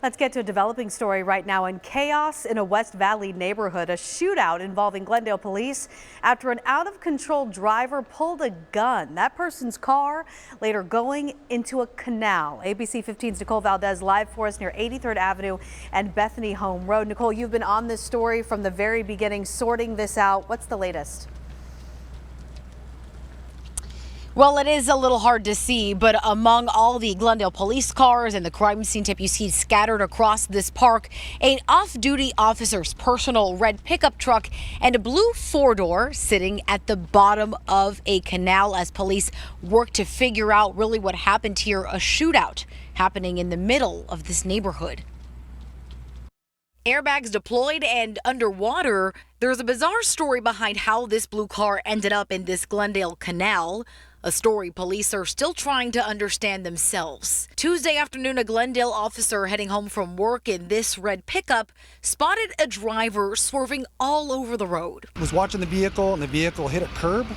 Let's get to a developing story right now. In chaos in a West Valley neighborhood, a shootout involving Glendale police after an out-of-control driver pulled a gun. That person's car later going into a canal. ABC 15's Nicole Valdez live for us near 83rd Avenue and Bethany Home Road. Nicole, you've been on this story from the very beginning, sorting this out. What's the latest? Well, it is a little hard to see, but among all the Glendale police cars and the crime scene tape you see scattered across this park, an off-duty officer's personal red pickup truck and a blue four-door sitting at the bottom of a canal as police work to figure out really what happened here, a shootout happening in the middle of this neighborhood. Airbags deployed and underwater. There's a bizarre story behind how this blue car ended up in this Glendale canal. A story police are still trying to understand themselves. Tuesday afternoon, a Glendale officer heading home from work in this red pickup spotted a driver swerving all over the road. Was watching the vehicle and the vehicle hit a curb,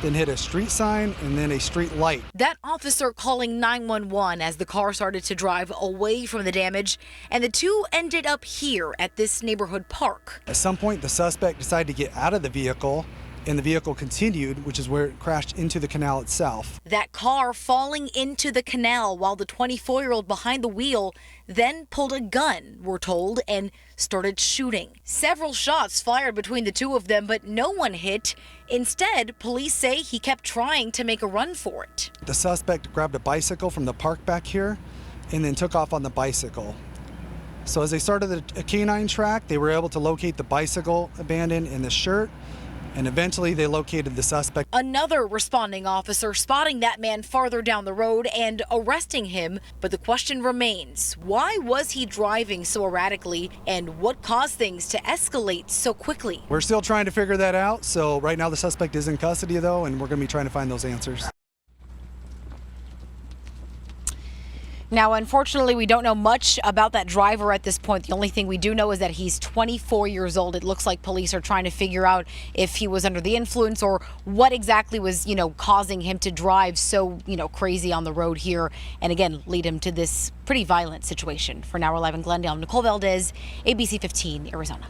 then hit a street sign and then a street light. That officer calling 911 as the car started to drive away from the damage, and the two ended up here at this neighborhood park. At some point, the suspect decided to get out of the vehicle, and the vehicle continued, which is where it crashed into the canal itself. That car falling into the canal while the 24-year-old behind the wheel then pulled a gun, we're told, and started shooting. Several shots fired between the two of them, but no one hit. Instead, police say he kept trying to make a run for it. The suspect grabbed a bicycle from the park back here and then took off on the bicycle. So as they started a canine track, they were able to locate the bicycle abandoned in the shirt, and eventually they located the suspect. Another responding officer spotting that man farther down the road and arresting him. But the question remains, why was he driving so erratically and what caused things to escalate so quickly? We're still trying to figure that out. So right now the suspect is in custody though, and we're going to be trying to find those answers. Now, unfortunately, we don't know much about that driver at this point. The only thing we do know is that he's 24 years old. It looks like police are trying to figure out if he was under the influence or what exactly was, causing him to drive so, crazy on the road here and again, lead him to this pretty violent situation. For now, we're live in Glendale. I'm Nicole Valdez, ABC 15, Arizona.